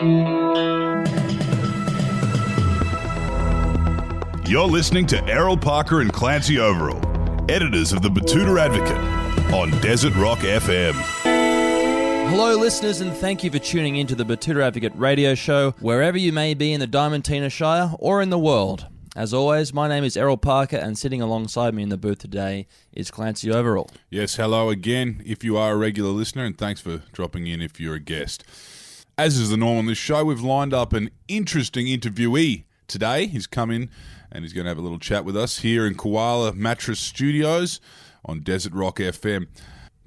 You're listening to Errol Parker and Clancy Overall, editors of the Batuta Advocate, on Desert Rock FM. Hello listeners, and thank you for tuning into the Batuta Advocate radio show, wherever you may be in the Diamantina Shire or in the world. As always, my name is Errol Parker, and sitting alongside me in the booth today is Clancy Overall. Yes, hello again if you are a regular listener, and thanks for dropping in if you're a guest. As is the norm on this show, we've lined up an interesting interviewee today. He's come in and he's going to have a little chat with us here in Koala Mattress Studios on Desert Rock FM.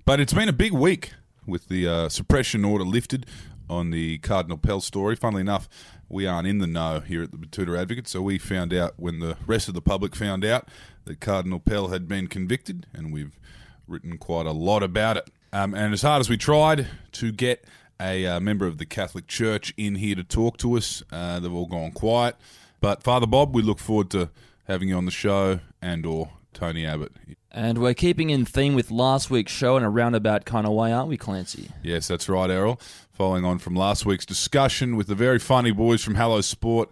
But it's been a big week with the suppression order lifted on the Cardinal Pell story. Funnily enough, we aren't in the know here at the Batuta Advocate, so we found out when the rest of the public found out that Cardinal Pell had been convicted, and we've written quite a lot about it. And as hard as we tried to get a member of the Catholic Church in here to talk to us, they've all gone quiet. But Father Bob, we look forward to having you on the show, and or Tony Abbott. And we're keeping in theme with last week's show in a roundabout kind of way, aren't we, Clancy? Yes, that's right, Errol. Following on from last week's discussion with the very funny boys from Hello Sport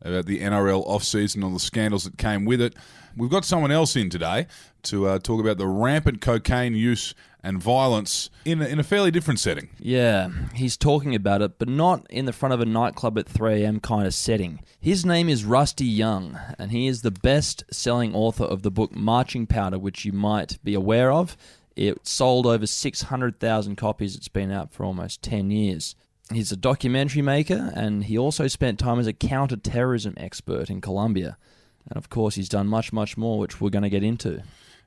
about the NRL off-season and all the scandals that came with it, we've got someone else in today to talk about the rampant cocaine use and violence in a fairly different setting. Yeah, he's talking about it, but not in the front of a nightclub at 3 a.m. kind of setting. His name is Rusty Young, and he is the best-selling author of the book Marching Powder, which you might be aware of. It sold over 600,000 copies. It's been out for almost 10 years. He's a documentary maker, and he also spent time as a counter-terrorism expert in Colombia. And of course, he's done much, much more, which we're going to get into.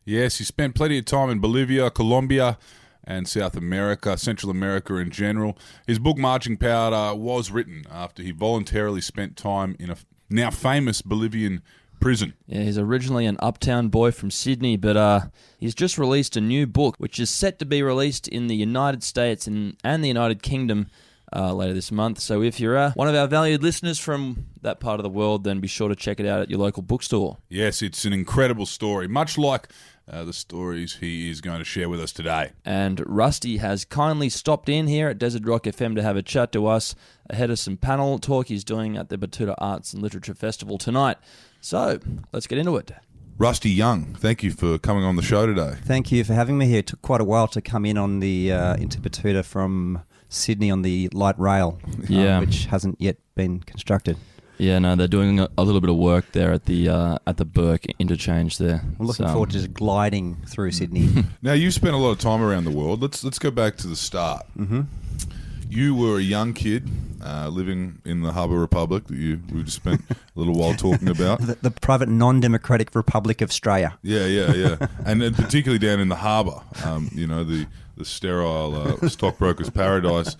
Yes, he spent plenty of time in Bolivia, Colombia, and South America, Central America in general. His book, Marching Powder, was written after he voluntarily spent time in a now famous Bolivian prison. Yeah, he's originally an uptown boy from Sydney, but he's just released a new book, which is set to be released in the United States and the United Kingdom later this month. So if you're one of our valued listeners from that part of the world, then be sure to check it out at your local bookstore. Yes, it's an incredible story, much like the stories he is going to share with us today. And Rusty has kindly stopped in here at Desert Rock FM to have a chat to us ahead of some panel talk he's doing at the Batuta Arts and Literature Festival tonight. So, let's get into it. Rusty Young, thank you for coming on the show today. Thank you for having me here. It took quite a while to come in on the into Batuta from Sydney on the light rail, which hasn't yet been constructed. Yeah, no, they're doing a little bit of work there at the Burke interchange there. I'm looking forward to just gliding through Sydney. Now, you've spent a lot of time around the world. Let's go back to the start. Mm-hmm. You were a young kid living in the Harbour Republic that we just spent a little while talking about. The private non-democratic Republic of Australia. Yeah. And particularly down in the harbour, the sterile stockbroker's paradise.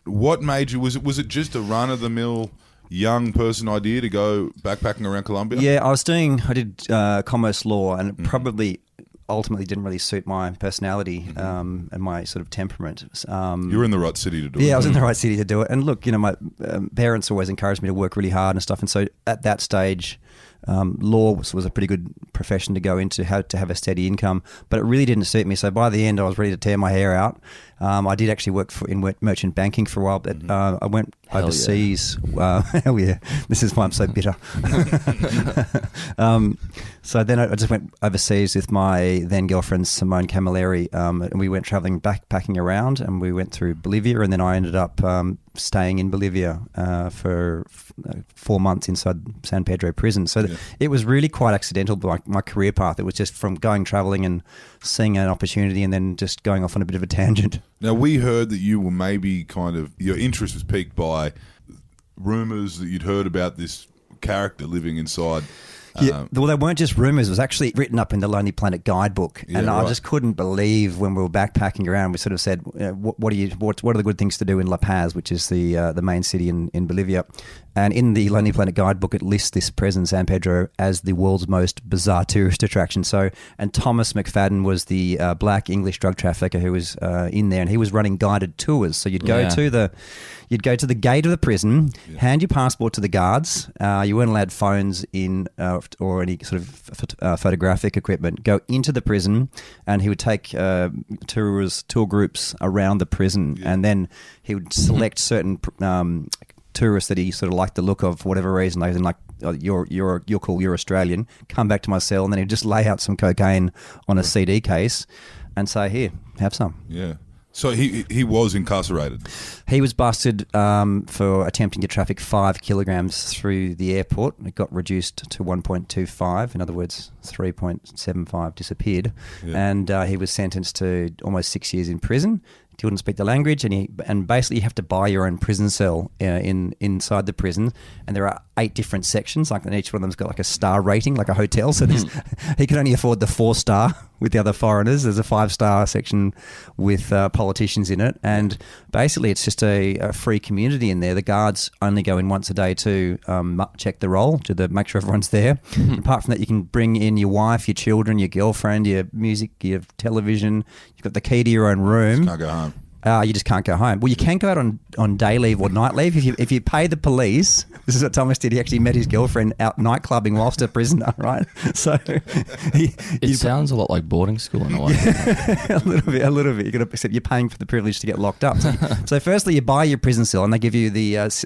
What made you, was it just a run-of-the-mill young person idea to go backpacking around Colombia? Yeah, I did commerce law, and it probably ultimately didn't really suit my personality and my sort of temperament. You were in the right city to do it. Yeah, I was in the right city to do it. And look, my parents always encouraged me to work really hard and stuff. And so at that stage, law was a pretty good profession to go into, to have a steady income, but it really didn't suit me. So by the end, I was ready to tear my hair out. I did actually work in merchant banking for a while, but I went overseas. Yeah. Hell yeah. This is why I'm so bitter. So then I just went overseas with my then girlfriend, Simone Camilleri, and we went traveling backpacking around, and we went through Bolivia, and then I ended up staying in Bolivia for 4 months inside San Pedro prison. So it was really quite accidental, my career path. It was just from traveling and seeing an opportunity and then just going off on a bit of a tangent. Now, we heard that you were maybe your interest was piqued by rumours that you'd heard about this character living inside. Yeah, well, they weren't just rumours. It was actually written up in the Lonely Planet guidebook, and right. I just couldn't believe when we were backpacking around. We sort of said, "What are the good things to do in La Paz, which is the main city in Bolivia?" And in the Lonely Planet guidebook, it lists this prison, San Pedro, as the world's most bizarre tourist attraction. So, and Thomas McFadden was the black English drug trafficker who was in there, and he was running guided tours. So you'd go to the gate of the prison, hand your passport to the guards. You weren't allowed phones in or any sort of photographic equipment. Go into the prison, and he would take tour groups around the prison, and then he would select certain tourists that he sort of liked the look of for whatever reason. They was like, oh, you're cool, you're Australian. Come back to my cell, and then he'd just lay out some cocaine on a CD case and say, here, have some. Yeah. So he was incarcerated. He was busted for attempting to traffic 5 kilograms through the airport. It got reduced to 1.25. In other words, 3.75 disappeared. Yeah. And he was sentenced to almost 6 years in prison. He wouldn't speak the language, and basically you have to buy your own prison cell inside the prison, and there are 8 different sections, like, and each one of them's got like a star rating, like a hotel. So he could only afford the 4-star with the other foreigners. There's a 5-star section with politicians in it, and basically it's just a free community in there. The guards only go in once a day to check the roll, make sure everyone's there. Apart from that, you can bring in your wife, your children, your girlfriend, your music, your television. You've got the key to your own room. Just can't go home. You just can't go home. Well, you can go out on day leave or night leave if you pay the police. This is what Thomas did. He actually met his girlfriend out night clubbing whilst a prisoner, right? So it sounds a lot like boarding school in a way. a little bit. Except you're paying for the privilege to get locked up. So firstly, you buy your prison cell, and they give you the it's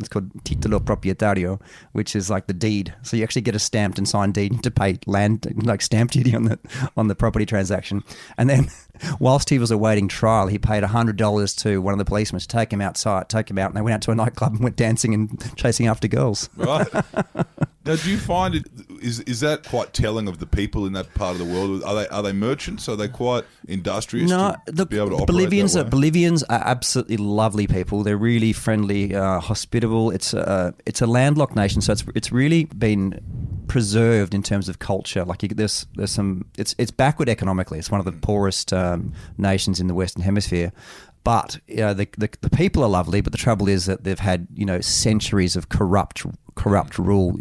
called titulo proprietario, which is like the deed. So you actually get a stamped and signed deed to pay land, like stamp duty on the property transaction. And then whilst he was awaiting trial, he paid $100 to one of the policemen to take him out, and they went out to a nightclub and went dancing and chasing after girls. Right. Now, do you find it is that quite telling of the people in that part of the world? Are they merchants? Are they quite industrious? No, to be able to operate that way? Bolivians are absolutely lovely people. They're really friendly, hospitable. It's a landlocked nation, so it's really been preserved in terms of culture. Like there's some. It's backward economically. It's one of the poorest nations in the Western Hemisphere. But the people are lovely. But the trouble is that they've had centuries of corrupt rule,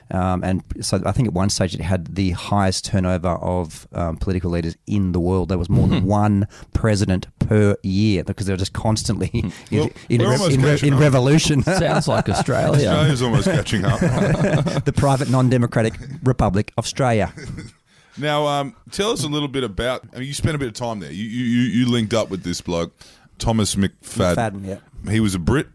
and so I think at one stage it had the highest turnover of political leaders in the world. There was more than one president per year because they were just constantly in revolution. Sounds like Australia. Australia's almost catching up. The private non-democratic Republic of Australia. Now, tell us a little bit about. I mean, you spent a bit of time there. You linked up with this bloke, Thomas McFadden. Yeah. He was a Brit.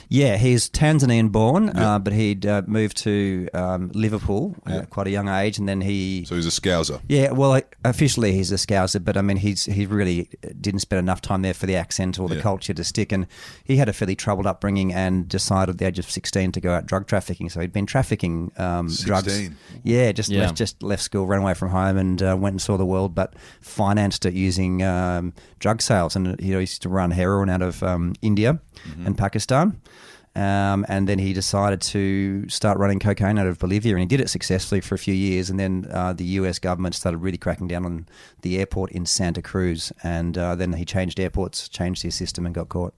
Yeah, he's Tanzanian born, but he'd moved to Liverpool at quite a young age, and then So he's a Scouser. Yeah, well, officially he's a Scouser, but I mean he really didn't spend enough time there for the accent or the culture to stick, and he had a fairly troubled upbringing and decided at the age of 16 to go out drug trafficking. So he'd been trafficking drugs. Yeah, left school, ran away from home, and went and saw the world, but financed it using drug sales, and he used to run heroin out of India. And Pakistan, and then he decided to start running cocaine out of Bolivia, and he did it successfully for a few years, and then the US government started really cracking down on the airport in Santa Cruz, and then he changed airports, changed his system, and got caught.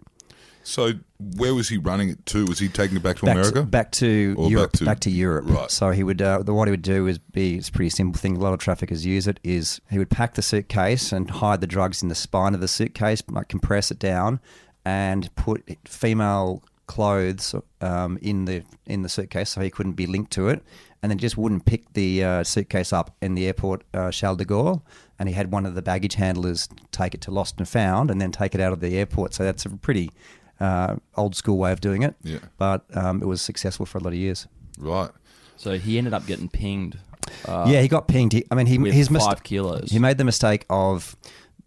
So where was he running it to? Was he taking it back to America? Back to Europe. Back to Europe. Right. So he would what he would do it's a pretty simple thing. A lot of traffickers use it. Is he would pack the suitcase and hide the drugs in the spine of the suitcase, like compress it down, and put female clothes in the suitcase so he couldn't be linked to it, and then just wouldn't pick the suitcase up in the airport Charles de Gaulle, and he had one of the baggage handlers take it to Lost and Found and then take it out of the airport. So that's a pretty old school way of doing it, but it was successful for a lot of years. Right. So he ended up getting pinged. He got pinged. With 5 kilos. He made the mistake of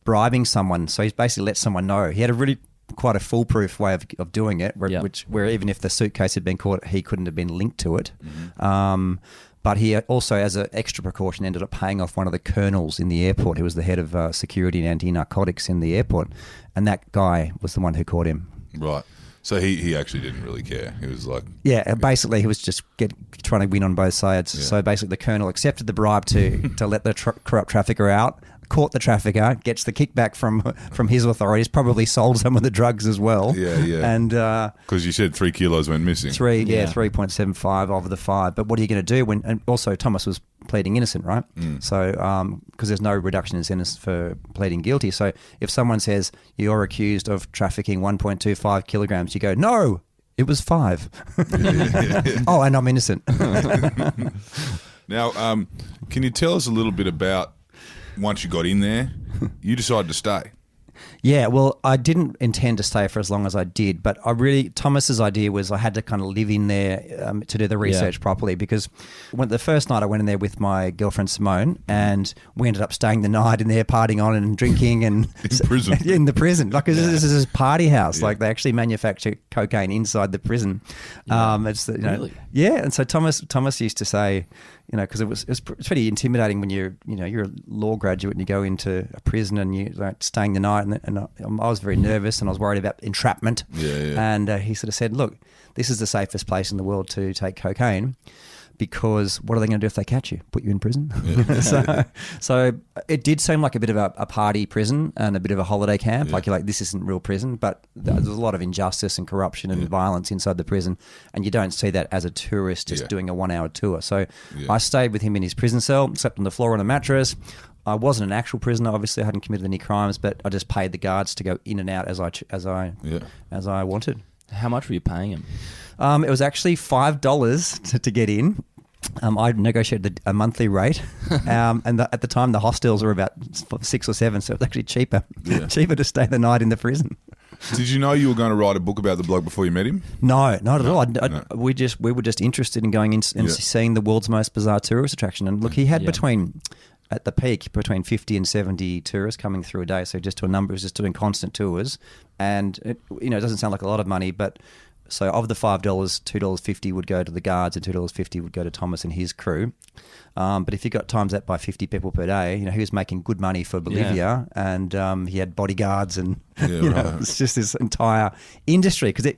bribing someone, so he's basically let someone know. He had quite a foolproof way of doing it, where even if the suitcase had been caught, he couldn't have been linked to it. Mm-hmm. But he also, as an extra precaution, ended up paying off one of the colonels in the airport, who was the head of security and anti-narcotics in the airport, and that guy was the one who caught him. Right. So he actually didn't really care. He was like... Yeah, basically he was just trying to win on both sides. Yeah. So basically the colonel accepted the bribe to let the corrupt trafficker out, caught the trafficker, gets the kickback from his authorities, probably sold some of the drugs as well. Yeah. And because you said 3 kilos went missing. 3.75 over the 5. But what are you going to do when? And also Thomas was pleading innocent, right? So because there's no reduction in sentence for pleading guilty. So if someone says you're accused of trafficking 1.25 kilograms, you go, no, it was 5. Oh, and I'm innocent. Now, can you tell us a little bit about, once you got in there, you decided to stay? Yeah, well, I didn't intend to stay for as long as I did, but Thomas's idea was I had to kind of live in there to do the research properly, because the first night I went in there with my girlfriend Simone, and we ended up staying the night in there, partying on and drinking and In prison. in the prison. Like, this is a party house. Like, they actually manufacture cocaine inside the prison. Really? Yeah, and so Thomas used to say, because it was pretty intimidating when you're a law graduate and you go into a prison and you're like staying the night, and I was very nervous and I was worried about entrapment. And he sort of said, look, this is the safest place in the world to take cocaine, because what are they going to do if they catch you? Put you in prison? Yeah. So it did seem like a bit of a party prison and a bit of a holiday camp. Like, you're like, this isn't real prison, but there's a lot of injustice and corruption and violence inside the prison, and you don't see that as a tourist just doing a 1-hour tour. So I stayed with him in his prison cell, slept on the floor on a mattress. I wasn't an actual prisoner. Obviously, I hadn't committed any crimes, but I just paid the guards to go in and out as I wanted. How much were you paying him? It was actually $5 to get in. I negotiated a monthly rate, and at the time the hostels were about 6 or 7, so it was actually cheaper to stay the night in the prison. Did you know you were going to write a book about the bloke before you met him? No, not at all. We were just interested in going in and seeing the world's most bizarre tourist attraction. And look, he had at the peak, between 50 and 70 tourists coming through a day. So just to a number, he was just doing constant tours. And it doesn't sound like a lot of money, but so of the $5, $2.50 would go to the guards and $2.50 would go to Thomas and his crew. But if you got times that by 50 people per day, he was making good money for Bolivia, and he had bodyguards, and it's just this entire industry, because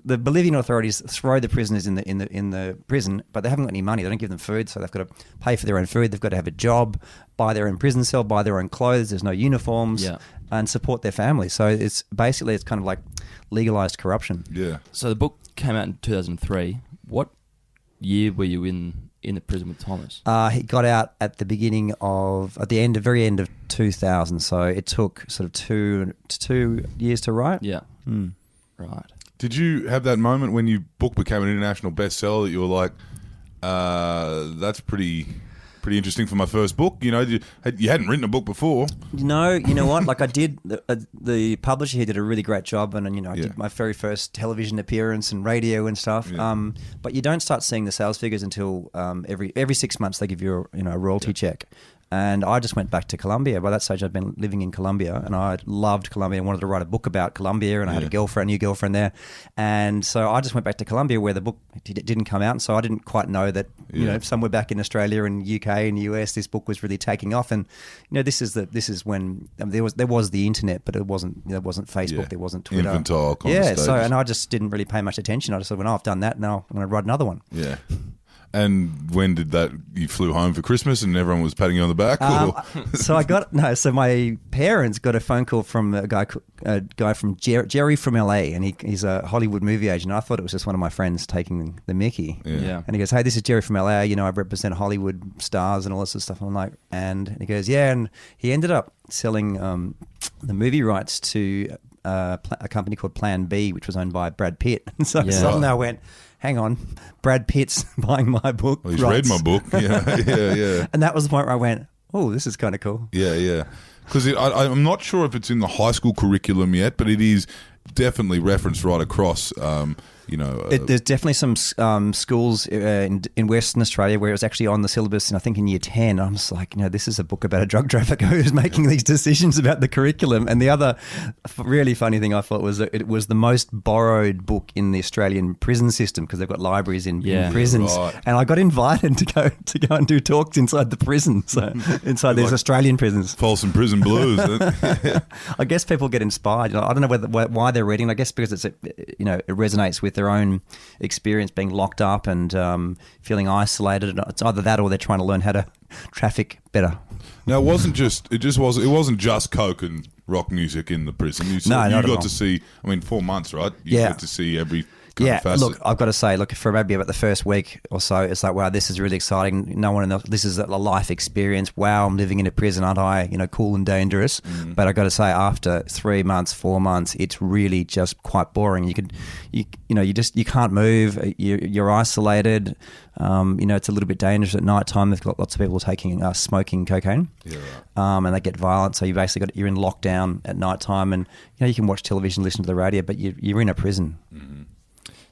the Bolivian authorities throw the prisoners in the prison, but they haven't got any money. They don't give them food, so they've got to pay for their own food. They've got to have a job, buy their own prison cell, buy their own clothes. There's no uniforms, and support their families. So it's kind of like legalized corruption. Yeah. So the book came out in 2003. What year were you in the prison with Thomas? He got out at the very end of 2000. So it took sort of two years to write. Yeah. Right. Did you have that moment when your book became an international bestseller that you were like, that's pretty interesting for my first book? You hadn't written a book before. No, you know what? Like, I did. The publisher here did a really great job, and I did my very first television appearance and radio and stuff. Yeah. But you don't start seeing the sales figures until every 6 months they give you a royalty check. And I just went back to Colombia. By that stage, I'd been living in Colombia, and I loved Colombia and wanted to write a book about Colombia, and I had a new girlfriend there. And so I just went back to Colombia, where the book didn't come out, and so I didn't quite know that, somewhere back in Australia and UK and US, this book was really taking off. And, this is when there was the internet, but it wasn't Facebook, there wasn't Twitter. Infantile kind of stages. And I just didn't really pay much attention. I just said, well, I've done that, now I'm going to write another one. Yeah. And when did that? You flew home for Christmas, and everyone was patting you on the back. So my parents got a phone call from a guy from Jerry from LA, and he's a Hollywood movie agent. I thought it was just one of my friends taking the mickey. Yeah. And he goes, "Hey, this is Jerry from LA. I represent Hollywood stars and all this sort of stuff." And I'm like, and he goes, "Yeah," and he ended up selling the movie rights to a company called Plan B, which was owned by Brad Pitt. And so suddenly I went, hang on, Brad Pitt's buying my book. Well, he's read my book. Yeah. And that was the point where I went, oh, this is kind of cool. Yeah. Because I'm not sure if it's in the high school curriculum yet, but it is definitely referenced right across. There's definitely some schools in Western Australia where it was actually on the syllabus, and I think in year 10. I'm just like, this is a book about a drug trafficker who's making these decisions about the curriculum. And the other really funny thing I thought was that it was the most borrowed book in the Australian prison system, because they've got libraries in prisons. Right. And I got invited to go and do talks inside the prison, so inside these Australian prisons. Folsom Prison Blues. I guess people get inspired. I don't know why they're reading. I guess because it resonates with their own experience being locked up and feeling isolated. It's either that or they're trying to learn how to traffic better. Now, it wasn't just coke and rock music in the prison. You got to see, 4 months, right? You got to see every kind of facet. Look, I've got to say, for maybe about the first week or so, it's like, wow, this is really exciting. No one else, this is a life experience. Wow, I'm living in a prison, aren't I? Cool and dangerous. But I've got to say, after 3 months, 4 months, it's really just quite boring. You can't move. You're isolated. It's a little bit dangerous at night time. They've got lots of people smoking cocaine. Yeah, right. And they get violent. So you're in lockdown at night time, and you can watch television, listen to the radio, but you're in a prison. Mm-hmm.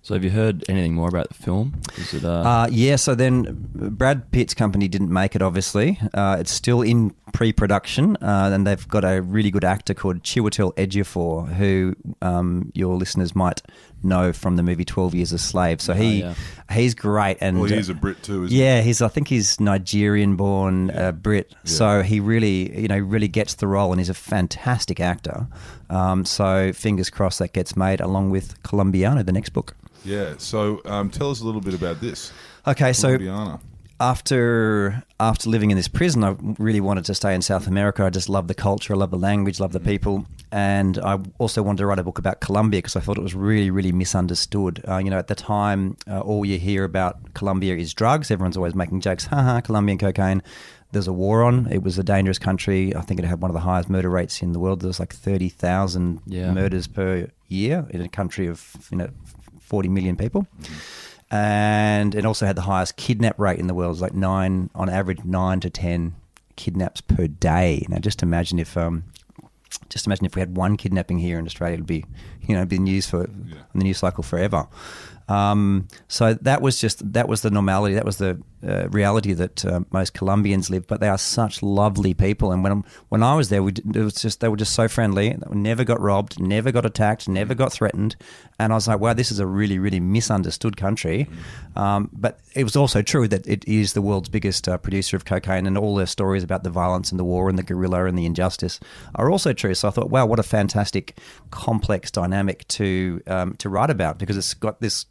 So have you heard anything more about the film? Is it? Yeah. So then Brad Pitt's company didn't make it. Obviously, it's still in pre-production, and they've got a really good actor called Chiwetel Ejiofor, who your listeners might know from the movie 12 Years a Slave. So he's great, and he's a Brit too, isn't he? I think he's Nigerian-born Brit. Yeah. So he really gets the role, and he's a fantastic actor. So fingers crossed that gets made along with Colombiano, the next book. Yeah. So tell us a little bit about this. Okay. Colombiano. So after living in this prison, I really wanted to stay in South America. I just love the culture, I love the language, love the people. And I also wanted to write a book about Colombia because I thought it was really, really misunderstood. At the time, all you hear about Colombia is drugs. Everyone's always making jokes, haha, Colombian cocaine. There's a war on. It was a dangerous country. I think it had one of the highest murder rates in the world. There was like 30,000 murders per year in a country of 40 million people. Mm-hmm. And it also had the highest kidnap rate in the world. It was like on average 9 to 10 kidnaps per day. Now just imagine if we had one kidnapping here in Australia, it would be be news on the news cycle forever. So that was the normality. That was the reality that most Colombians live. But they are such lovely people. And when I was there, they were just so friendly. They never got robbed, never got attacked, never got threatened. And I was like, wow, this is a really, really misunderstood country. But it was also true that it is the world's biggest producer of cocaine, and all their stories about the violence and the war and the guerrilla and the injustice are also true. So I thought, wow, what a fantastic, complex dynamic to write about, because it's got this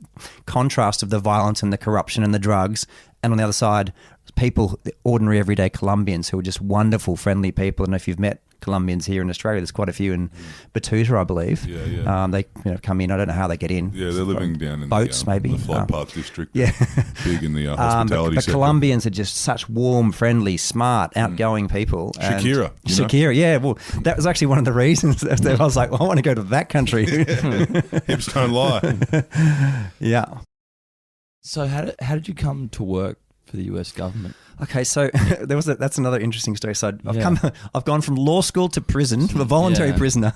contrast of the violence and the corruption and the drugs, and on the other side, people, the ordinary everyday Colombians who are just wonderful, friendly people. And if you've met Colombians here in Australia, there's quite a few in Batuta, I believe. Yeah. They come in. I don't know how they get in. Yeah, they're living down in boats, maybe the Flood Park district. Yeah, big in the hospitality but sector. Colombians are just such warm, friendly, smart, outgoing people. Shakira, yeah. Well, that was actually one of the reasons that I was like, well, I want to go to that country. Hips don't lie. Yeah. So how did you come to work for the US government? Okay, so that's another interesting story. So I've gone from law school to prison, to a voluntary prisoner,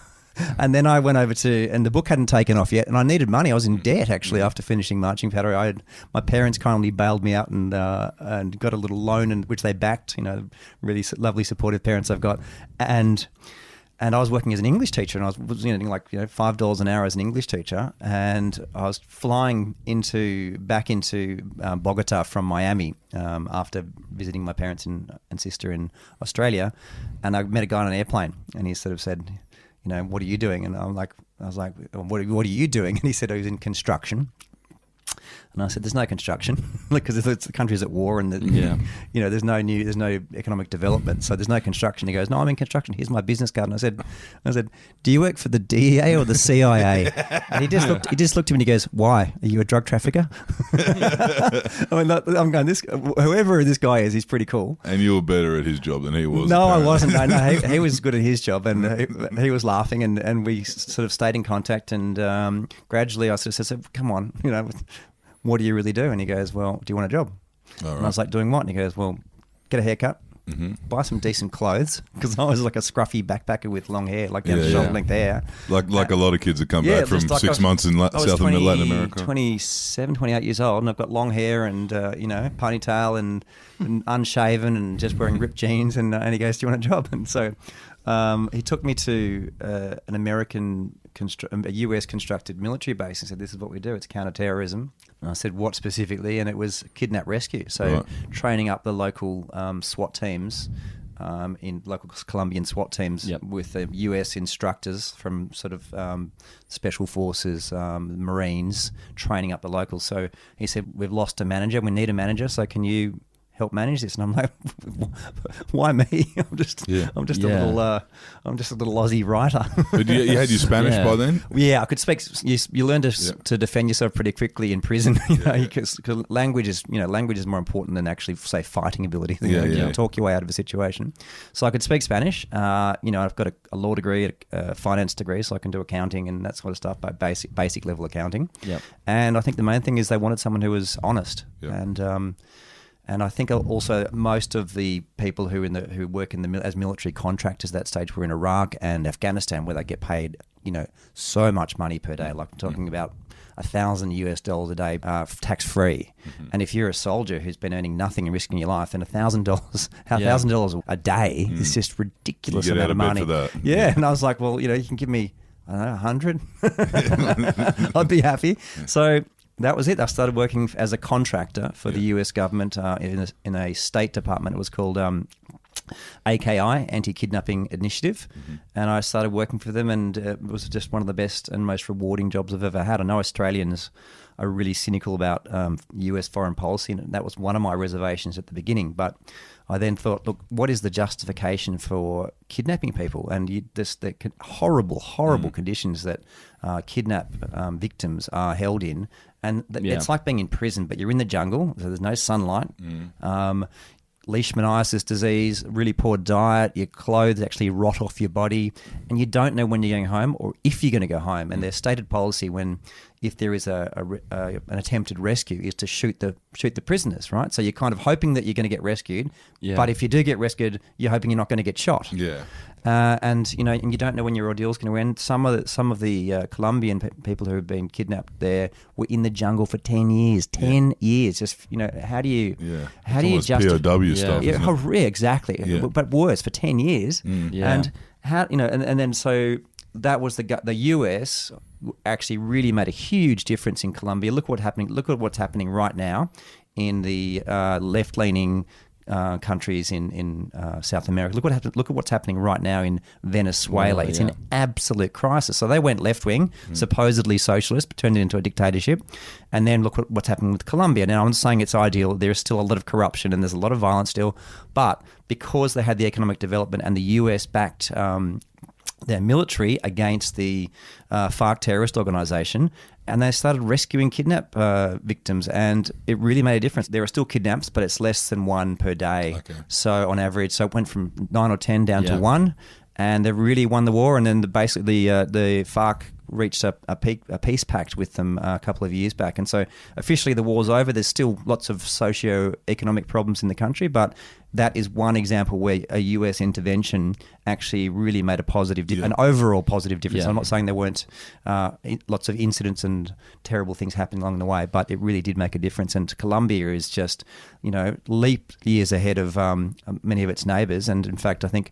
and then I went over and the book hadn't taken off yet, and I needed money. I was in debt actually after finishing Marching Powder. My parents kindly bailed me out and got a little loan, which they backed. Really lovely, supportive parents I've got, and I was working as an English teacher, and I was getting $5 an hour as an English teacher, and I was flying back into Bogota from Miami after visiting my parents and sister in Australia, and I met a guy on an airplane, and he sort of said, what are you doing? And I was like, what are you doing? And he said, I was in construction. And I said, "There's no construction because the country's at war, and there's no economic development, so there's no construction." He goes, "No, I'm in construction. Here's my business card." And I said, "Do you work for the DEA or the CIA?" And he just looked at me and he goes, "Why? Are you a drug trafficker?" I'm going, whoever this guy is, he's pretty cool. And you were better at his job than he was. No, apparently. I wasn't. No, he was good at his job, and he was laughing, and we sort of stayed in contact, and gradually I sort of said, "Come on, what do you really do?" And he goes, "Well, do you want a job?" All right. And I was like, "Doing what?" And he goes, "Well, get a haircut, buy some decent clothes," because I was like a scruffy backpacker with long hair, like shoulder length hair. Like a lot of kids that come back from 6 months in South and Latin America. 27, 28 years old, and I've got long hair and, ponytail and unshaven and just wearing ripped jeans. And he goes, "Do you want a job?" And so he took me to a US constructed military base and said, "This is what we do. It's counterterrorism." And I said, "What specifically?" And it was kidnap rescue. So training up the local SWAT teams, in local Colombian SWAT teams with US instructors from sort of special forces, Marines, training up the locals. So he said, "We've lost a manager. We need a manager. So can you help manage this? And I'm like, why me? I'm just a little Aussie writer. But you had your Spanish by then? Yeah, I could speak. You learn to defend yourself pretty quickly in prison, because language is more important than actually, say, fighting ability. Talk your way out of a situation. So I could speak Spanish. I've got a law degree, a finance degree, so I can do accounting and that sort of stuff, but basic level accounting. Yep. And I think the main thing is they wanted someone who was honest. Yep. And I think also most of the people who work as military contractors at that stage were in Iraq and Afghanistan, where they get paid, so much money per day. Like I'm talking about $1,000 a day, tax free. Mm-hmm. And if you're a soldier who's been earning nothing and risking your life, then $1,000 a day is just ridiculous amount of money. For that. Yeah, and I was like, well, you can give me 100, I'd be happy. So that was it. I started working as a contractor for the US government in a state department. It was called AKI, Anti-Kidnapping Initiative, and I started working for them, and it was just one of the best and most rewarding jobs I've ever had. I know Australians are really cynical about US foreign policy, and that was one of my reservations at the beginning, but I then thought, look, what is the justification for kidnapping people? And the horrible conditions that kidnap victims are held in. And it's like being in prison, but you're in the jungle, so there's no sunlight. Leishmaniasis disease, really poor diet, your clothes actually rot off your body, and you don't know when you're going home or if you're going to go home. And their stated policy, if there is an attempted rescue, is to shoot the prisoners, right? So you're kind of hoping that you're going to get rescued, but if you do get rescued, you're hoping you're not going to get shot. Yeah. And you don't know when your ordeal is going to end. Some of the Colombian people who have been kidnapped there were in the jungle for 10 years. 10 years. Just how do you justify POW stuff? Yeah, exactly. Yeah. But worse, for 10 years. And how and then so that was the US actually really made a huge difference in Colombia. Look what's happening right now in the left-leaning countries in South America. Look at what's happening right now in Venezuela. It's an absolute crisis. So they went left-wing, supposedly socialist, but turned it into a dictatorship. And then look what's happening with Colombia. Now, I'm not saying it's ideal. There is still a lot of corruption and there's a lot of violence still. But because they had the economic development and the US backed their military against the FARC terrorist organization, and they started rescuing kidnap victims, and it really made a difference. There are still kidnaps, but it's less than one per day. Okay. So on average, it went from 9 or 10 down to 1, and they really won the war. And then the FARC reached a peace pact with them a couple of years back, and so officially the war's over. There's still lots of socio-economic problems in the country, but that is one example where a US intervention actually really made an overall positive difference. I'm not saying there weren't lots of incidents and terrible things happening along the way, but it really did make a difference. And Colombia is just, leap years ahead of many of its neighbours. And in fact, I think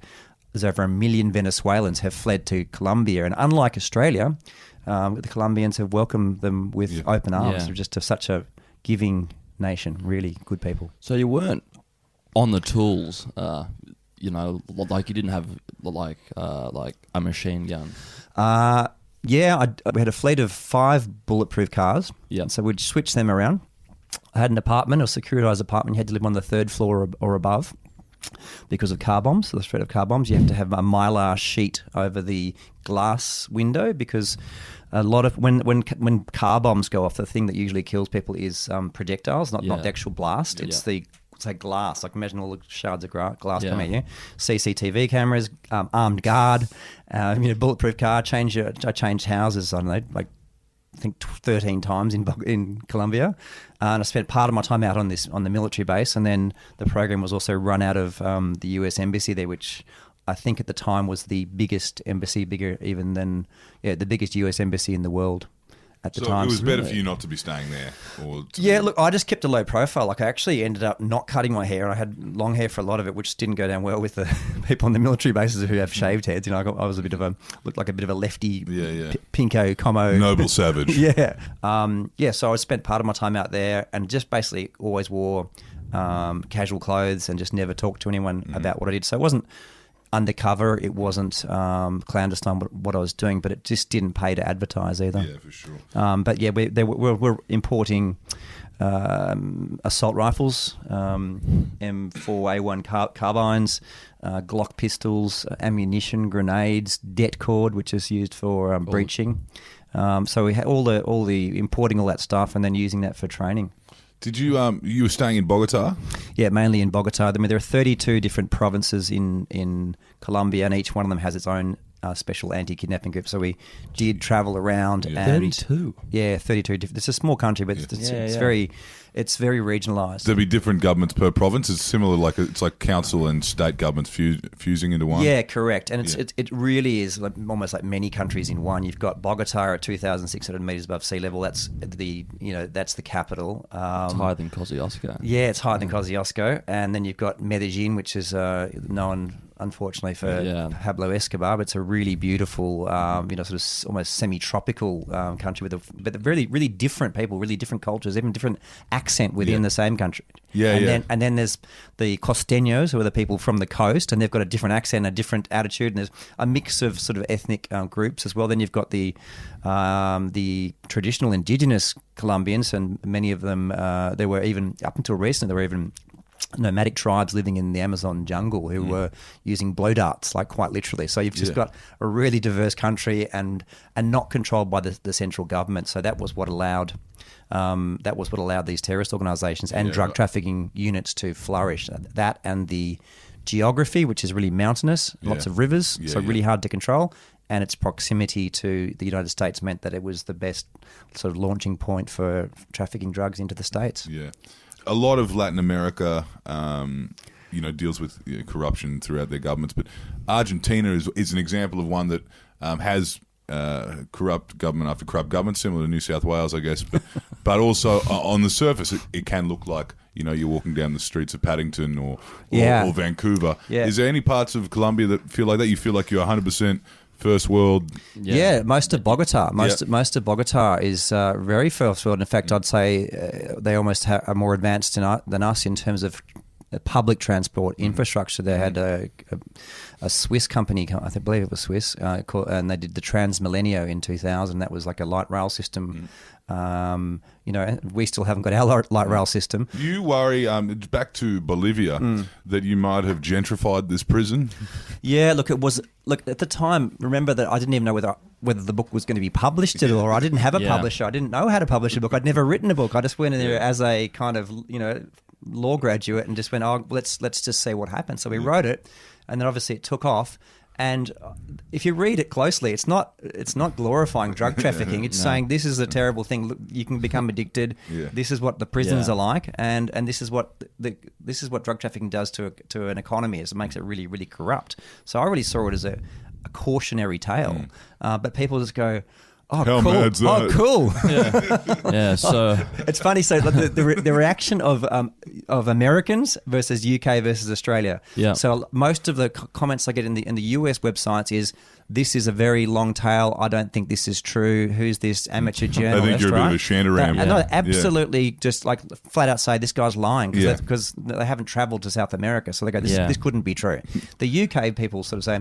there's over 1 million Venezuelans have fled to Colombia. And unlike Australia, the Colombians have welcomed them with open arms. They're just such a giving nation, really good people. So you weren't on the tools, like you didn't have like a machine gun. We had a fleet of 5 bulletproof cars. Yeah. So we'd switch them around. I had an apartment, a securitized apartment. You had to live on the 3rd floor or above because of car bombs, the threat of car bombs. You have to have a Mylar sheet over the glass window because a lot of when car bombs go off, the thing that usually kills people is projectiles, not the actual blast. It's the glass. Like imagine all the shards of glass coming at you. CCTV cameras, armed guard, bulletproof car. I changed houses. I don't know, like I think 13 times in Colombia, and I spent part of my time out on the military base. And then the program was also run out of the US embassy there, which I think at the time was the biggest embassy, bigger even than the biggest US embassy in the world. At the time. It was better for you not to be staying there? Look, I just kept a low profile. Like I actually ended up not cutting my hair. I had long hair for a lot of it, which didn't go down well with the people on the military bases who have shaved heads. I was looked like a bit of a lefty, pinko, como. Noble savage. So I spent part of my time out there and just basically always wore casual clothes and just never talked to anyone about what I did. So it wasn't undercover, it wasn't clandestine what I was doing, but it just didn't pay to advertise either. Yeah, for sure. We're importing assault rifles, M4A1 carbines, Glock pistols, ammunition, grenades, det cord, which is used for breaching. So we had all the importing all that stuff and then using that for training. Did you you were staying in Bogota? Yeah, mainly in Bogota. I mean, there are 32 different provinces in Colombia, and each one of them has its own special anti-kidnapping group. So we did travel around. Yeah. And 32? Yeah, 32 different. It's a small country, but it's very regionalised. There'll be different governments per province. It's similar, it's like council and state governments fusing into one. Yeah, correct. And it really is almost like many countries in one. You've got Bogota at 2,600 meters above sea level. That's the capital. It's higher than Kosciuszko. Yeah, it's higher than Kosciuszko. And then you've got Medellin, which is known, unfortunately, for Pablo Escobar. But it's a really beautiful, sort of almost semi-tropical country with really, really different people, really different cultures, even different accent within the same country. And then there's the costeños, who are the people from the coast, and they've got a different accent, a different attitude, and there's a mix of sort of ethnic groups as well. Then you've got the traditional indigenous Colombians, and many of them, they were even, up until recently, there were even nomadic tribes living in the Amazon jungle who were using blow darts, like quite literally. So you've just got a really diverse country and not controlled by the central government. So that was what allowed these terrorist organisations and drug trafficking units to flourish. That and the geography, which is really mountainous, lots of rivers, really hard to control. And its proximity to the United States meant that it was the best sort of launching point for trafficking drugs into the States. Yeah. A lot of Latin America, deals with corruption throughout their governments, but Argentina is an example of one that has corrupt government after corrupt government, similar to New South Wales, I guess. But also on the surface, it can look like you're walking down the streets of Paddington or Vancouver. Yeah. Is there any parts of Colombia that feel like that? You feel like you're 100% first world? Yeah, most of Bogota. Most of Bogota is very first world. In fact, I'd say they almost are more advanced than us in terms of public transport infrastructure. They had a Swiss company, I believe it was Swiss, and they did the Transmilenio in 2000. That was like a light rail system. We still haven't got our light rail system. You worry, back to Bolivia, that you might have gentrified this prison? Yeah, look, at the time, remember that I didn't even know whether the book was going to be published at all, or I didn't have a publisher. I didn't know how to publish a book. I'd never written a book. I just went in there as a kind of, law graduate and just went, let's just see what happens. So we wrote it, and then obviously it took off. And if you read it closely, it's not glorifying drug trafficking. It's saying this is a terrible thing. Look, you can become addicted. Yeah. This is what the prisons are like, and this is what drug trafficking does to an economy. Is it makes it really, really corrupt. So I really saw it as a cautionary tale. But people just go, oh, how cool! Mad's that? Oh, cool! Yeah. So it's funny. So the reaction of Americans versus UK versus Australia. Yeah. So most of the comments I get in the US websites is, this is a very long tale. I don't think this is true. Who's this amateur journalist? I think you're a bit of a shandaram. No, absolutely, just like flat out say this guy's lying because they haven't travelled to South America. So they go, this couldn't be true. The UK people sort of say,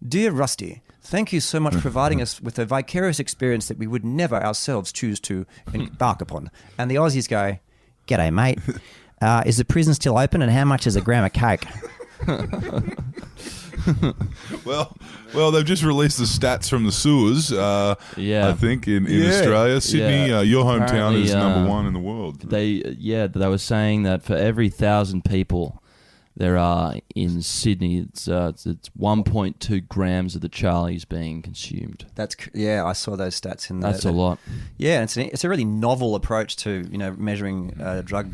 dear Rusty, thank you so much for providing us with a vicarious experience that we would never ourselves choose to embark upon. And the Aussies go, g'day, mate. Is the prison still open, and how much is a gram of coke? Well, they've just released the stats from the sewers. I think in Australia, Sydney, your hometown apparently, is number one in the world. They were saying that for every 1,000 people there are in Sydney, it's 1.2 grams of the Charlies being consumed. I saw those stats in there. That's a lot. Yeah, it's a really novel approach to measuring drug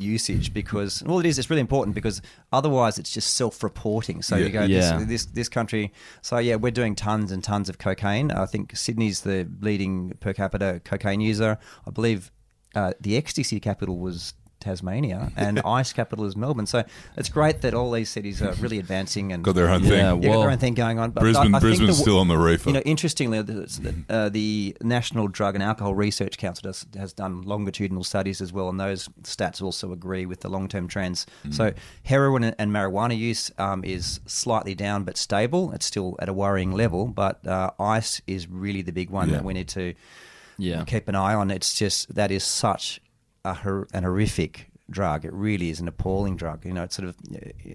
usage, because it's really important, because otherwise it's just self-reporting. So you go this country. So we're doing tons and tons of cocaine. I think Sydney's the leading per capita cocaine user. I believe the ecstasy capital was Tasmania, and ice capital is Melbourne. So it's great that all these cities are really advancing and got their own thing. Got their own thing going on. But Brisbane's still on the reef. Interestingly, the National Drug and Alcohol Research Council has done longitudinal studies as well, and those stats also agree with the long-term trends. So heroin and marijuana use is slightly down but stable. It's still at a worrying level, but ice is really the big one that we need to keep an eye on. It's just that is such an horrific drug. It really is an appalling drug. It's sort of,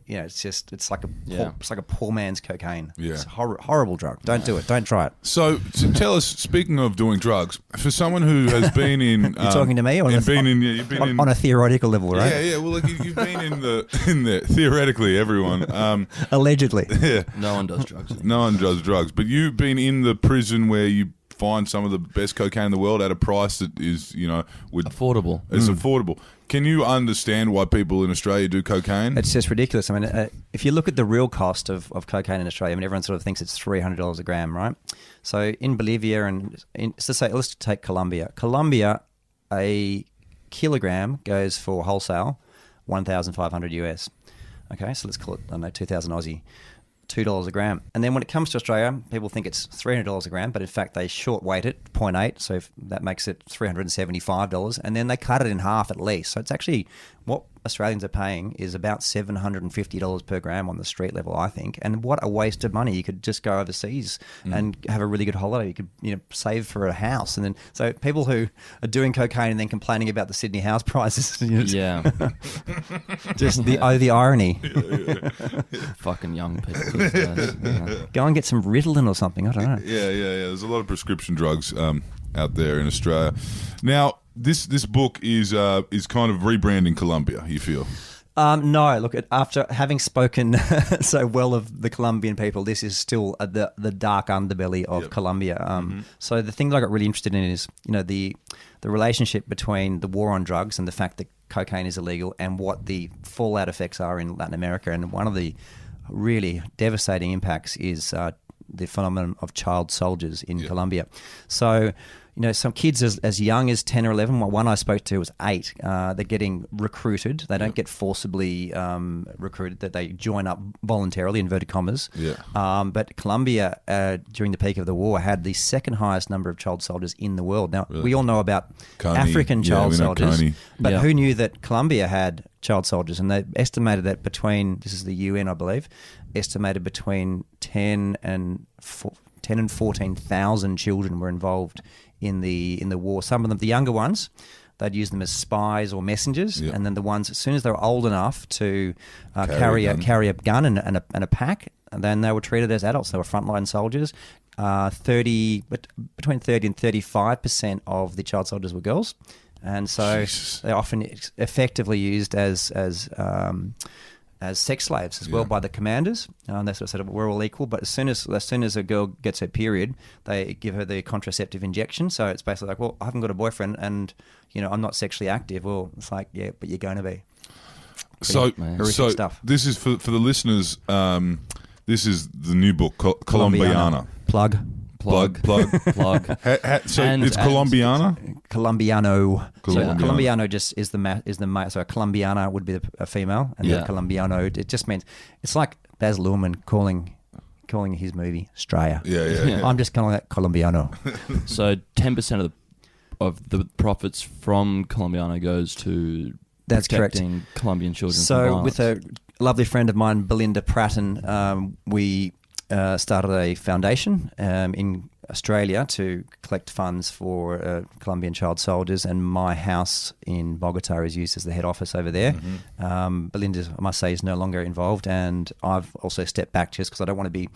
it's like a poor man's cocaine. Yeah. It's a horrible drug. Don't do it. Don't try it. So tell us, speaking of doing drugs, for someone who has been in, You're talking to me, or you've been in on a theoretical level, right? Yeah. Well, you've been in the theoretically, everyone. Allegedly. Yeah. No one does drugs. No one does drugs, but you've been in the prison where you find some of the best cocaine in the world at a price that is, Affordable. It's affordable. Can you understand why people in Australia do cocaine? It's just ridiculous. I mean, if you look at the real cost of cocaine in Australia, I mean, everyone sort of thinks it's $300 a gram, right? So in Bolivia let's take Colombia. Colombia, a kilogram goes for wholesale, 1,500 US. Okay, so let's call it, I don't know, 2,000 Aussie. $2 a gram. And then when it comes to Australia, people think it's $300 a gram, but in fact they short weight it 0.8, so that makes it $375, and then they cut it in half at least. So it's actually, what Australians are paying is about $750 per gram on the street level, I think. And what a waste of money. You could just go overseas and have a really good holiday. You could save for a house. And then, so people who are doing cocaine and then complaining about the Sydney house prices, Yeah. just the irony. Fucking young people these days. Yeah. Go and get some Ritalin or something. I don't know. Yeah. There's a lot of prescription drugs out there in Australia. Now, this book is kind of rebranding Colombia, you feel? No, look, after having spoken so well of the Colombian people, this is still the dark underbelly of Colombia. So the thing that I got really interested in is, the relationship between the war on drugs and the fact that cocaine is illegal and what the fallout effects are in Latin America. And one of the really devastating impacts is the phenomenon of child soldiers in Colombia. So, some kids as young as 10 or 11, one I spoke to was 8, they're getting recruited. They don't get forcibly recruited, that they join up voluntarily, inverted commas. But Colombia, during the peak of the war, had the second highest number of child soldiers in the world. Now, we all know about African child soldiers, but who knew that Colombia had child soldiers? And they estimated that this is the UN, I believe, estimated between 10 and 14,000 children were involved in the war. Some of them, the younger ones, they'd use them as spies or messengers, and then the ones, as soon as they were old enough to carry a gun and a pack, and then they were treated as adults. They were frontline soldiers. Between 30 and 35% of the child soldiers were girls, and so they're often effectively used as sex slaves as well by the commanders. They sort of said we're all equal, but as soon as a girl gets her period, they give her the contraceptive injection. So it's basically like, well, I haven't got a boyfriend, and I'm not sexually active. Well, it's like, yeah, but you're going to be. So stuff. This is for the listeners. This is the new book, Colombiano. Plug. So it's Colombiano. Colombiano. So Colombiano just is the male. So a Colombiana would be a female, and then Colombiano, it just means, it's like Baz Luhrmann calling his movie Straya. Yeah. I'm just calling it Colombiano. So 10% of the profits from Colombiano goes to That's protecting Colombian children. So from with a lovely friend of mine, Belinda Pratton, we started a foundation in Australia to collect funds for Colombian child soldiers, and my house in Bogota is used as the head office over there. Belinda, I must say, is no longer involved, and I've also stepped back just because I don't want to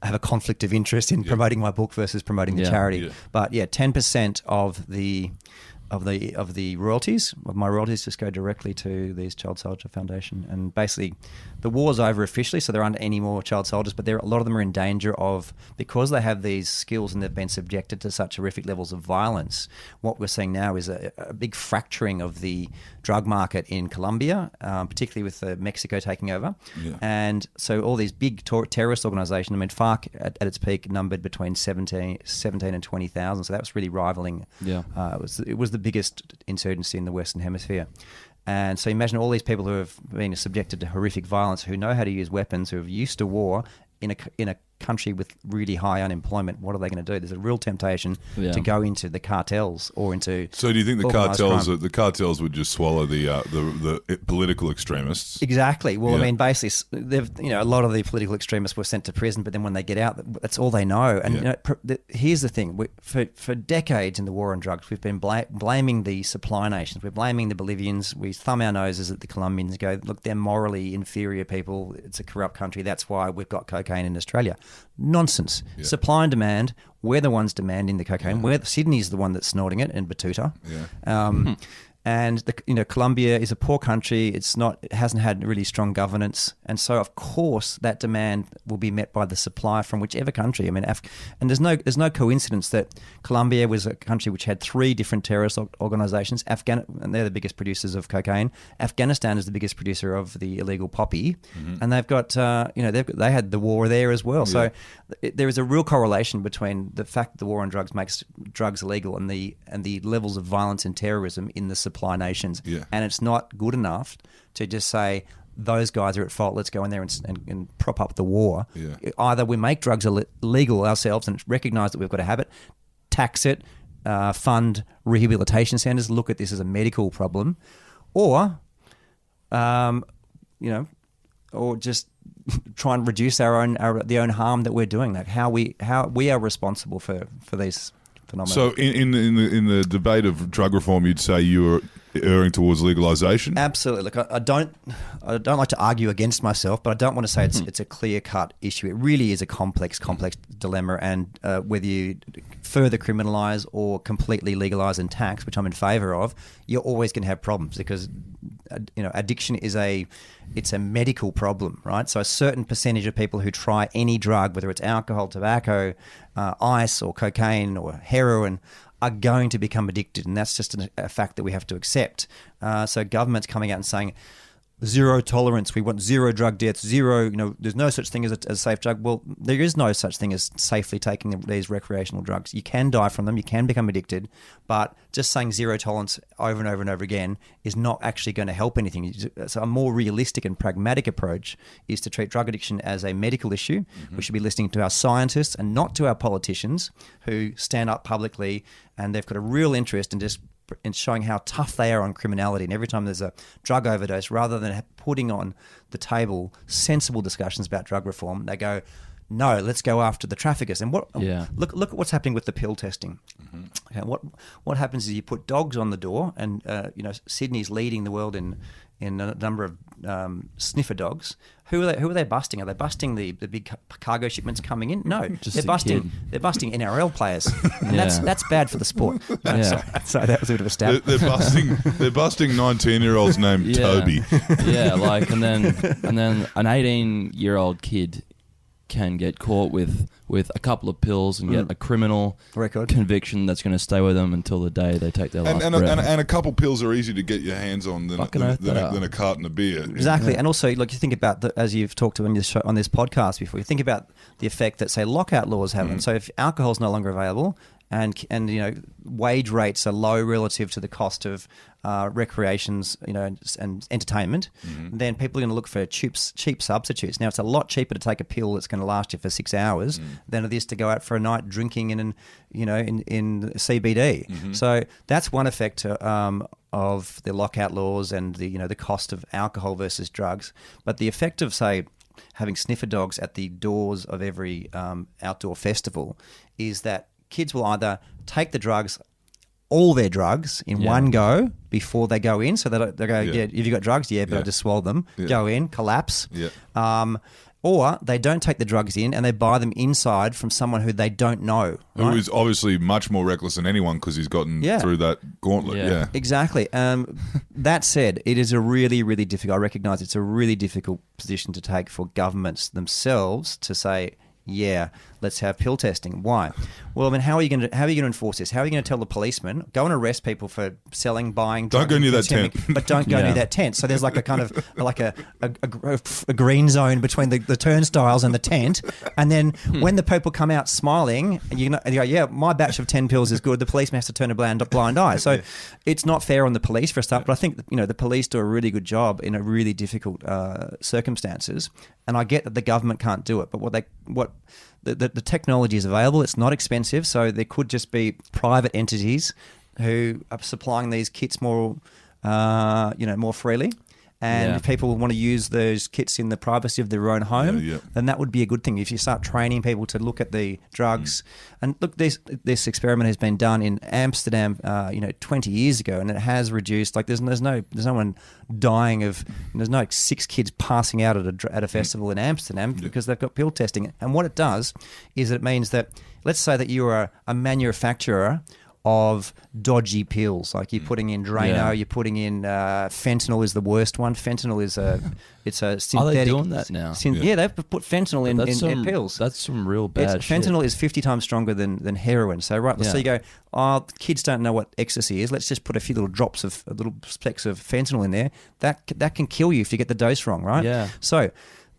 have a conflict of interest in promoting my book versus promoting the charity. But 10% of the royalties, my royalties just go directly to these Child Soldier Foundation. And basically, the war's over officially, so there aren't any more child soldiers, but a lot of them are in danger of, because they have these skills and they've been subjected to such horrific levels of violence. What we're seeing now is a big fracturing of the drug market in Colombia, particularly with Mexico taking over. And so all these big terrorist organizations, I mean, FARC at its peak numbered between 17 and 20,000, so that was really rivaling. It was the biggest insurgency in the Western Hemisphere. And so imagine all these people who have been subjected to horrific violence, who know how to use weapons, who have used to war in a country with really high unemployment, what are they going to do? There's a real temptation Yeah. to go into the cartels or into. So do you think organised the cartels would just swallow the political extremists? Exactly. Well, Yeah. I mean, basically, a lot of the political extremists were sent to prison, but then when they get out, that's all they know. And here's the thing: for decades in the war on drugs, we've been blaming the supply nations. We're blaming the Bolivians. We thumb our noses at the Colombians. Go, look, they're morally inferior people. It's a corrupt country. That's why we've got cocaine in Australia. Nonsense. Yeah. Supply and demand. We're the ones demanding the cocaine. Sydney's the one that's snorting it in Batuta. Yeah. And Colombia is a poor country. It hasn't had really strong governance, and so of course that demand will be met by the supply from whichever country. I mean, and there's no coincidence that Colombia was a country which had 3 different terrorist organizations. And they're the biggest producers of cocaine. Afghanistan is the biggest producer of the illegal poppy, and they've got they had the war there as well. So there is a real correlation between the fact that the war on drugs makes drugs illegal and the levels of violence and terrorism in the supply nations. Yeah. And it's not good enough to just say those guys are at fault, let's go in there and prop up the war. Yeah. Either we make drugs illegal ourselves and recognise that we've got a habit, tax it, fund rehabilitation centres, look at this as a medical problem, or or just try and reduce the own harm that we're doing. Like how we are responsible for these phenomena. So in the debate of drug reform, you'd say you were erring towards legalisation? Absolutely. Look, I don't like to argue against myself, but I don't want to say it's a clear-cut issue. It really is a complex dilemma, and whether you further criminalise or completely legalise and tax, which I'm in favour of, you're always going to have problems because addiction is a medical problem, right? So a certain percentage of people who try any drug, whether it's alcohol, tobacco, ice or cocaine or heroin, are going to become addicted, and that's just a fact that we have to accept. So government's coming out and saying zero tolerance, we want zero drug deaths, zero, there's no such thing as a safe drug. Well, there is no such thing as safely taking these recreational drugs. You can die from them, you can become addicted, but just saying zero tolerance over and over and over again is not actually going to help anything. So a more realistic and pragmatic approach is to treat drug addiction as a medical issue. We should be listening to our scientists and not to our politicians who stand up publicly, and they've got a real interest in just in showing how tough they are on criminality. And every time there's a drug overdose, rather than putting on the table sensible discussions about drug reform, they go, no, let's go after the traffickers. And look at what's happening with the pill testing. Okay, what happens is you put dogs on the door, and Sydney's leading the world in a number of sniffer dogs. Who are they busting? Are they busting the big cargo shipments coming in? No, they're busting NRL players, and that's bad for the sport. So that was a bit of a stab. They're busting 19-year-olds named Toby. Yeah, and then an 18-year-old kid can get caught with a couple of pills and get a criminal record conviction that's going to stay with them until the day they take their last breath. And a couple pills are easier to get your hands on than a carton of beer. Exactly. And also, you think about, as you've talked to on this podcast before, you think about the effect that, say, lockout laws have. And so if alcohol is no longer available, and wage rates are low relative to the cost of recreations, and entertainment, then people are going to look for cheap substitutes. Now, it's a lot cheaper to take a pill that's going to last you for 6 hours than it is to go out for a night drinking in CBD. So that's one effect of the lockout laws and the cost of alcohol versus drugs. But the effect of, say, having sniffer dogs at the doors of every outdoor festival is that kids will either take all their drugs in one go before they go in. So they go, have you got drugs? Yeah, but I just swallowed them. Yeah. Go in, collapse. Yeah. Or they don't take the drugs in and they buy them inside from someone who they don't know. Who is obviously much more reckless than anyone because he's gotten through that gauntlet. Yeah. Exactly. That said, it is a really, really difficult, I recognise it's a really difficult position to take for governments themselves to say, let's have pill testing. Why? Well, I mean, how are you going to enforce this? How are you going to tell the policeman, go and arrest people for selling, buying, don't go near that tent, but don't go near that tent? So there's like a kind of like a green zone between the turnstiles and the tent, and then when the people come out smiling, you go, my batch of 10 pills is good. The policeman has to turn a blind eye. So it's not fair on the police for a start. But I think the police do a really good job in a really difficult circumstances, and I get that the government can't do it. But what the technology is available. It's not expensive, so there could just be private entities who are supplying these kits more freely. And if people want to use those kits in the privacy of their own home, then that would be a good thing. If you start training people to look at the drugs, and look, this experiment has been done in Amsterdam, 20 years ago, and it has reduced. Like, there's no one dying of. There's no 6 kids passing out at a festival in Amsterdam because they've got pill testing. And what it does is it means that, let's say that you are a manufacturer of dodgy pills, like you're putting in Drano, you're putting in fentanyl is the worst one. Fentanyl is it's a synthetic. Are they doing that now? They've put fentanyl in pills. That's some real bad shit. Fentanyl is 50 times stronger than heroin. So so you go, kids don't know what ecstasy is. Let's just put a few little specks of fentanyl in there. That can kill you if you get the dose wrong, right? Yeah. So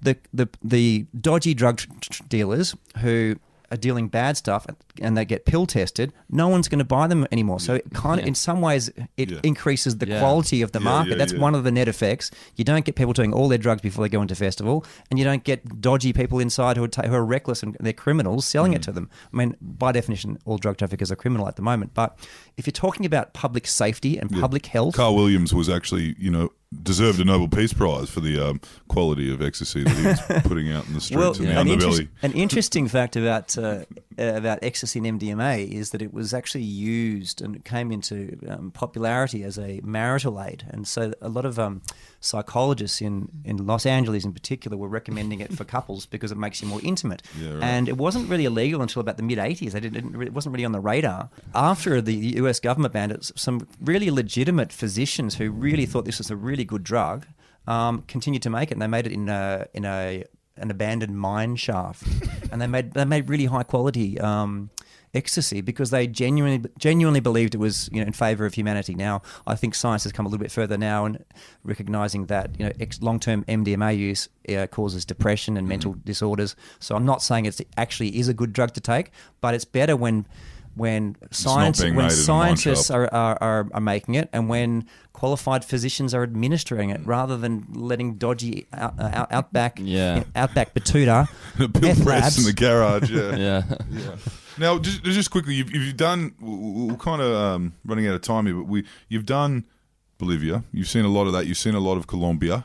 the dodgy drug dealers who are dealing bad stuff and they get pill tested, no one's going to buy them anymore. So it in some ways, it increases the quality of the market. That's one of the net effects. You don't get people doing all their drugs before they go into festival, and you don't get dodgy people inside who are reckless and they're criminals selling it to them. I mean, by definition, all drug traffickers are criminal at the moment. But if you're talking about public safety and public health... Carl Williams was actually, deserved a Nobel Peace Prize for the quality of ecstasy that he was putting out in the streets and the underbelly. An interesting fact about ecstasy and MDMA is that it was actually used and it came into popularity as a marital aid. And so a lot of psychologists in Los Angeles in particular were recommending it for couples because it makes you more intimate. Yeah, right. And it wasn't really illegal until about the mid-'80s. It wasn't really on the radar. After the US government banned it, some really legitimate physicians who really thought this was a really good drug continued to make it, and they made it in an abandoned mine shaft, and they made really high quality ecstasy because they genuinely believed it was in favor of humanity. Now I think science has come a little bit further now and recognizing that long-term MDMA use causes depression and mental disorders. So I'm not saying it actually is a good drug to take, but it's better when scientists are making it and when qualified physicians are administering it, rather than letting dodgy outback Batuta meth labs in the garage. Yeah. Now, just quickly, you've done. We're kind of running out of time here, but you've done Bolivia. You've seen a lot of that. You've seen a lot of Colombia.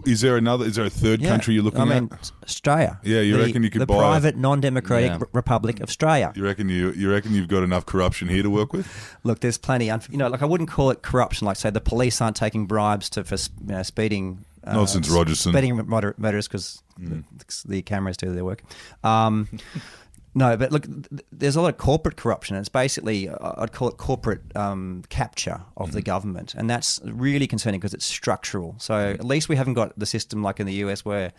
Is there a third country you're looking at? Australia. Yeah, you reckon you could buy the private, non-democratic Republic of Australia? You reckon you've got enough corruption here to work with? Look, there's plenty. I wouldn't call it corruption. Like, say, the police aren't taking bribes for speeding. Not since Rogerson. Speeding motorists because the cameras do their work. No, but look, there's a lot of corporate corruption. It's basically, I'd call it corporate capture of the government. And that's really concerning because it's structural. So at least we haven't got the system like in the US where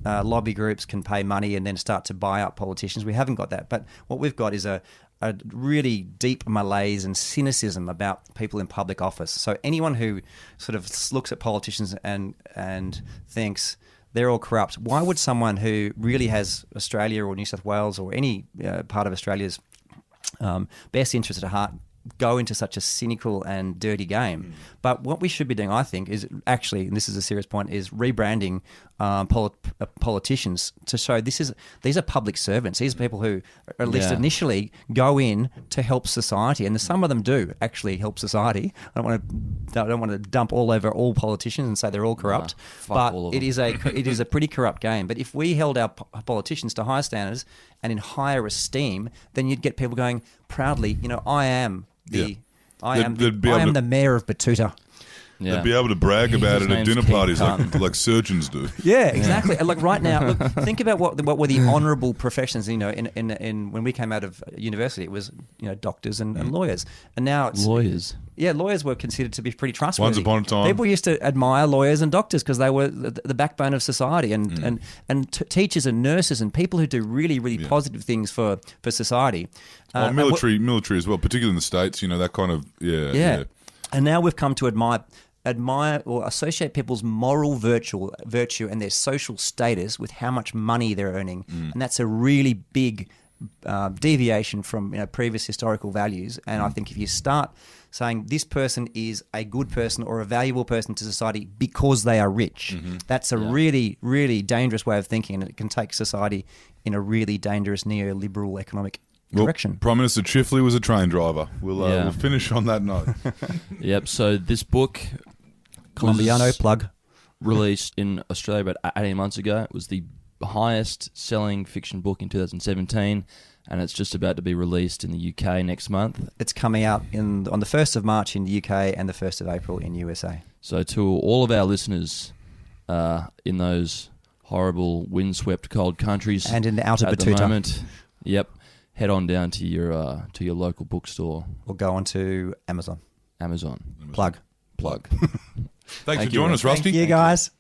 lobby groups can pay money and then start to buy up politicians. We haven't got that. But what we've got is a really deep malaise and cynicism about people in public office. So anyone who sort of looks at politicians and thinks they're all corrupt. Why would someone who really has Australia or New South Wales or any part of Australia's best interest at heart go into such a cynical and dirty game? But what we should be doing, I think, is actually, and this is a serious point, is rebranding politicians to show these are public servants. These are people who, at least initially, go in to help society, and some of them do actually help society. I don't want to dump all over all politicians and say they're all corrupt, but it is a pretty corrupt game. But if we held our politicians to higher standards and in higher esteem, then you'd get people going proudly, I am the mayor of Batuta. Yeah. They'd be able to brag about it at dinner parties like surgeons do. Yeah, exactly. And like right now, think about what were the honourable professions. In when we came out of university, it was doctors and lawyers, and now it's lawyers. Yeah, lawyers were considered to be pretty trustworthy. Once upon a time, people used to admire lawyers and doctors because they were the backbone of society, and teachers and nurses and people who do really, really positive things for society. Military as well, particularly in the States. That kind of yeah. And now we've come to admire or associate people's moral virtue and their social status with how much money they're earning. And that's a really big deviation from previous historical values. And I think if you start saying this person is a good person or a valuable person to society because they are rich, that's a really, really dangerous way of thinking, and it can take society in a really dangerous neoliberal economic direction. Prime Minister Chifley was a train driver. We'll finish on that note. Yep. So this book, Colombiano plug, released in Australia about 18 months ago. It was the highest-selling fiction book in 2017, and it's just about to be released in the UK next month. It's coming out on the 1st of March in the UK and the 1st of April in USA. So to all of our listeners in those horrible, windswept, cold countries and in the outer at Batuta, the moment, head on down to your local bookstore or go on to Amazon. Plug. Thanks for joining us, Rusty. Thank you, guys.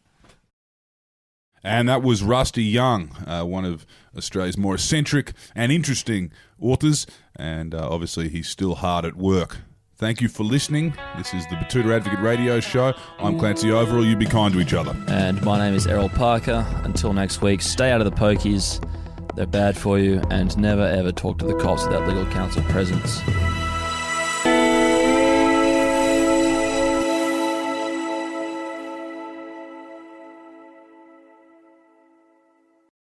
And that was Rusty Young, one of Australia's more eccentric and interesting authors, and obviously he's still hard at work. Thank you for listening. This is the Batuta Advocate Radio Show. I'm Clancy Overall. You be kind to each other. And my name is Errol Parker. Until next week, stay out of the pokies. They're bad for you, and never ever talk to the cops without legal counsel presence.